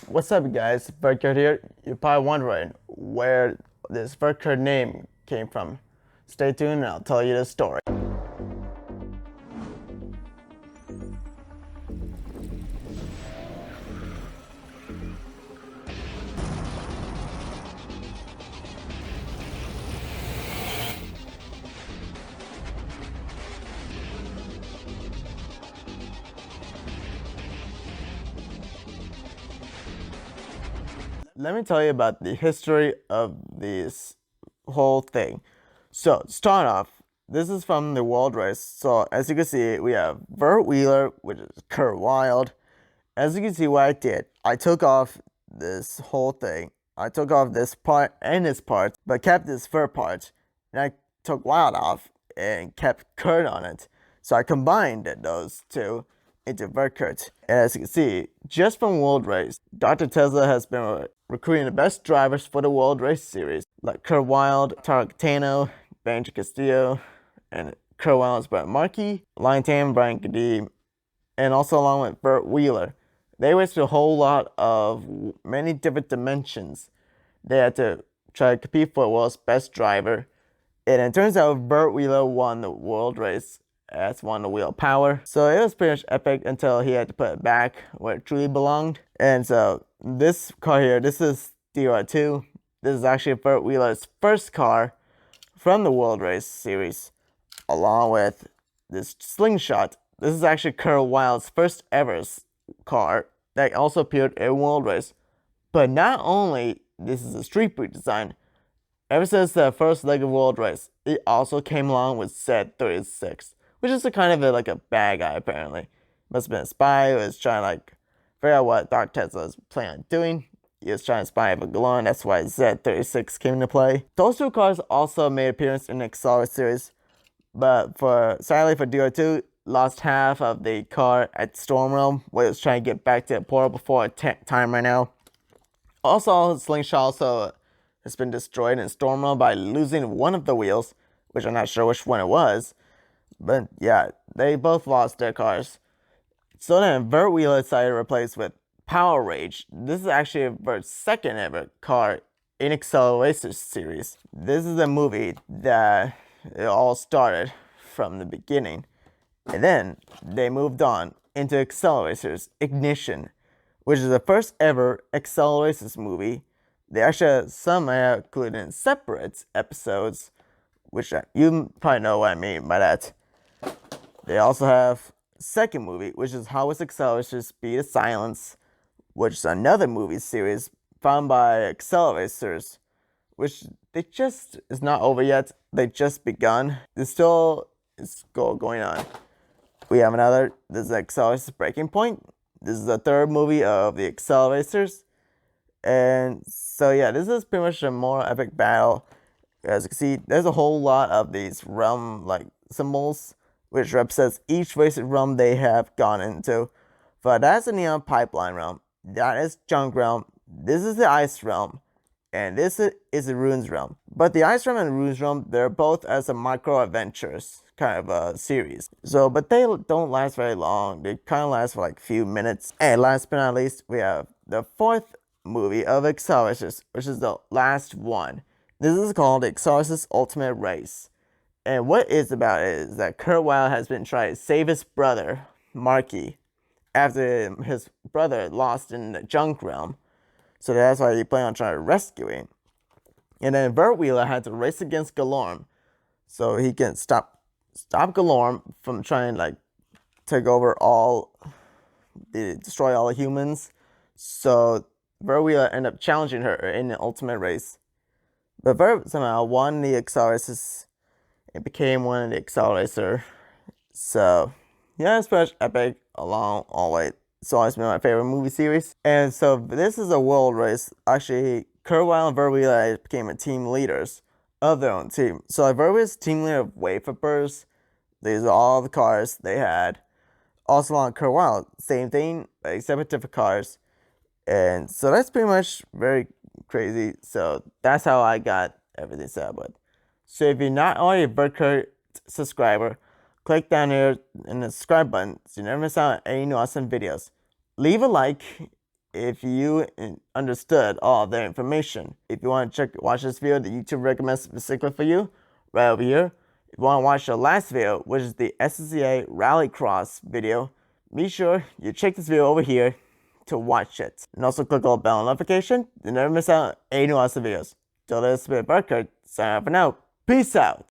What's up, guys? VertKurt here. You're probably wondering where this VertKurt name came from. Stay tuned and I'll tell you the story. Let me tell you about the history of this whole thing. So, to start off, this is from the World Race. So, as you can see, we have Vert Wheeler, which is Kurt Wild. As you can see, what I did, I took off this whole thing. I took off this part and this part, but kept this Vert part. And I took Wild off and kept Kurt on it. So, I combined those two into VertKurt. And as you can see, just from World Race, Dr. Tesla has been recruiting the best drivers for the World Race Series, like Kurt Wild, Tarantino, Benji Castillo, and Kurt Wild's Brett Markey, Lion Tam, Brian Kadeem, and also along with Vert Wheeler. They raced a whole lot of many different dimensions. They had to try to compete for the world's best driver. And it turns out Vert Wheeler won the World Race as won the Wheel of Power. So it was pretty much epic until he had to put it back where it truly belonged. And so this car here, this is DR2. This is actually Vert Wheeler's first car from the World Race Series, along with this Slingshot. This is actually Kurt Wild's first ever car that also appeared in World Race. But not only this is a street breed design, ever since the first leg of World Race, it also came along with Z36, which is a kind of like a bad guy apparently. Must have been a spy who was trying to figure out what Dr. Tesla was planning on doing. He was trying to spy for Galon, that's why Z36 came into play. Those two cars also made appearance in the Accelerate series, but sadly for DR2, lost half of the car at Storm Realm, where it was trying to get back to the portal before time right now. Also, Slingshot also has been destroyed in Storm Realm by losing one of the wheels, which I'm not sure which one it was. But yeah, they both lost their cars. So then Vert Wheeler decided to replace with Power Rage. This is actually Vert's second ever car in Accelerator series. This is a movie that it all started from the beginning. And then they moved on into Accelerators Ignition, which is the first ever Accelerators movie. They actually have some included in separate episodes, which you probably know what I mean by that. They also have a second movie, which is How Was Accelerators Speed of Silence, which is another movie series found by Accelerators, which they just is not over yet. They just begun. It's still going on. We have another. This is Accelerators Breaking Point. This is the third movie of the Accelerators. And so yeah, this is pretty much a more epic battle. As you can see, there's a whole lot of these realm symbols, which represents each racing realm they have gone into. But that's the Neon Pipeline realm. That is Junk realm. This is the Ice realm. And this is the Ruins realm. But the Ice realm and the Ruins realm, they're both as a micro adventures kind of a series. So, but they don't last very long. They kind of last for a few minutes. And last but not least, we have the fourth movie of Accelerators, which is the last one. This is called Accelerators Ultimate Race. And what it's about is that Kurt Wild has been trying to save his brother, Markey, after his brother lost in the Junk realm. So that's why he planned on trying to rescue him. And then Vert Wheeler had to race against Galorm, so he can stop Galorm from trying to take over destroy all the humans. So Vert Wheeler ended up challenging her in the Ultimate Race. But Vert somehow won the Accelerators. It became one of the Accelerators. So yeah, it's pretty much epic along all the way. It's always been my favorite movie series. And so this is a world race. Actually, Kurt Wild and Vert Wheeler became team leaders of their own team. So Vert Wheeler's team leader of Wave Vapors. These are all the cars they had. Also along Kurt Wild, same thing, except with different cars. And so that's pretty much very crazy. So that's how I got everything set up with. So if you're not already a VertKurt subscriber, click down here in the subscribe button so you never miss out on any new awesome videos. Leave a like if you understood all their information. If you want to watch this video that YouTube recommends specifically for you, right over here. If you want to watch the last video, which is the SCCA Rallycross video, be sure you check this video over here to watch it. And also click on the bell notification to never miss out on any new awesome videos. Till this has been VertKurt, signing out for now. Peace out.